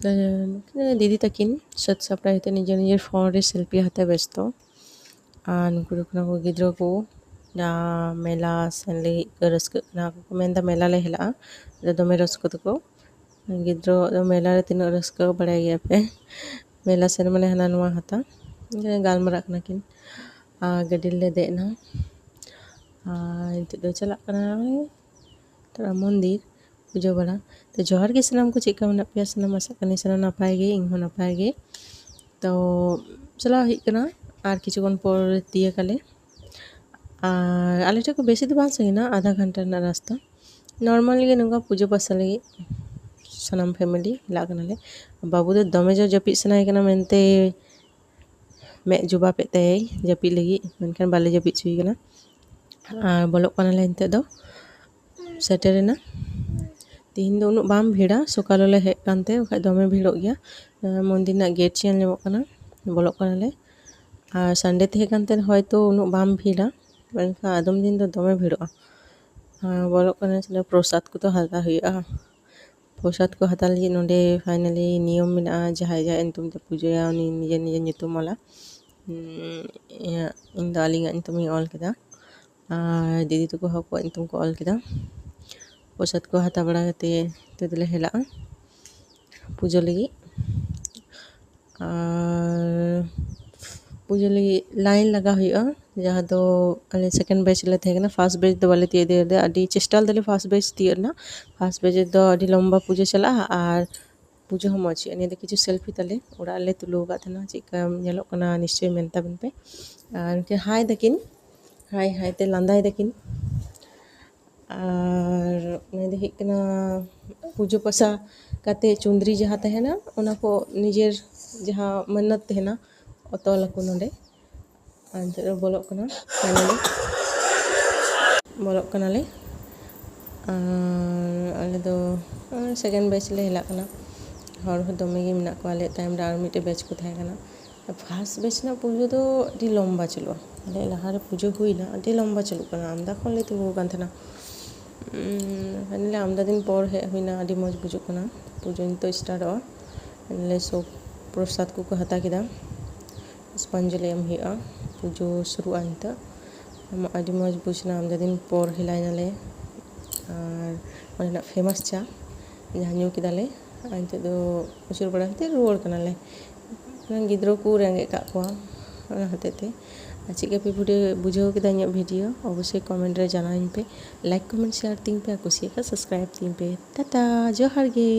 दीदी तकिन सत सापड़ा हेते निजे निजे फोन रे सेल्फी हाते व्यस्त नुकु दो कना को गिद्रो को ना मेला सेन लगी रस्क ना को मेंदा मेला ले हेला दोमे रस्क तको गिद्रो दो मेला रे तिनो रस्क बड़ाय गया पे मेला सेन माने हना नुआ हता गालमरा कना किन गडिल ले देना इंते दो चला कना तोरा मंदिर पूजा बड़ा तो जोहार के सनाम को चेका मना पे सनाम आशा कनी सनाम नापाय गे इन हो नापाय गे तो चला हिक कना आर किछुगन पर दिए काले आले ठेको बेसी दो बांग सगिना आधा घंटा ना रास्ता नॉर्मली गे नंगा पूजा पासा लगी सनाम फैमिली हिला कना ले बाबू दो दमे जो जपी सनाय कना मेनते मे जुबा पे तय जपी लगी मेनखान बाले जपी चुई कना बोलोक कना ले इंते दो सेटेरेना तीन दो उनु बाम भिड़ा सकालो ले हेक कानते बखा दमे भिड़ो गया मंदिर ना गेट चेन लेमो कना बोलोक कना ले संडे थे कानते हयतो उनु बाम भिड़ा मेनखा आदम दिन दो दमे भिड़ोआ बोलोक कना चले प्रसाद को तो हाता हुआ प्रसाद को हाता लगी नोंडे फाइनली नियम मेना जहाय जहाय एंतुम ते पूजाया उनी निजे निजे nyutum वाला इन द आलिंगा nyutum ᱤᱧ ᱚᱞ ᱠᱮᱫᱟ दीदी तको हको nyutum को ᱚᱞ ᱠᱮᱫᱟ प्रसाद को हाता बड़ा कते ते दिले हेला पूजा लगी पूजा लगी लाइन लगा हुआ जहाँ दो अले सेकंड बैच ले थे ना फर्स्ट बैच दो वाले तिए दे अडी चेष्टा दले फर्स्ट बैच तिए ना फर्स्ट बैच दो अडी लंबा पूजा चला और पूजा हम अच्छी अने दे किछु सेल्फी तले ओड़ा ले तुलो गा थना चिका नेलो कना निश्चय मेनता बिन पे के हाय दकिन हाय हाय ते लांदाय दकिन और ने हिक कना पूजा पासा काते चुंदरी जहाँ तहना ओना को निजेर जहाँ मन्नत तहना अतल को नोंडे अंते बोलोक कना फाइनली बोलोक कना ले आले दो सेकंड बैच ले हिला कना हर हो दमे गे मिना को आले टाइम रे आर मिटे बैच को थाय कना फर्स्ट बैच ना पूजा दो अडी लंबा चलो आले लहारे पूजा हुईना अडी लंबा चलो कना आमदा खन ले तुगो कान थना फाइनली आमदा दिन पर हे हुईना अडी मज बुझो कना पूजा तो स्टार्ट हो ले सब प्रसाद को हता किदा पुष्पांजलि एम हुआ पूजो शुरू अंत अडी मज बुझना आमदा दिन पर हिलाइनाले और फेमस चा जहाँ न्यू किदाले अंते दो उचुर बड़ा हते रुआड़ कनाले गिद्रो को रेंगे का को हते ते चिका पे बुझाव किदा इन भिडियो अवश्य कमेंट रे जाना पे लाइक कमेंट शेयर तीन पे कुछ सब्सक्राइब तीन पे टाटा जोहार गे।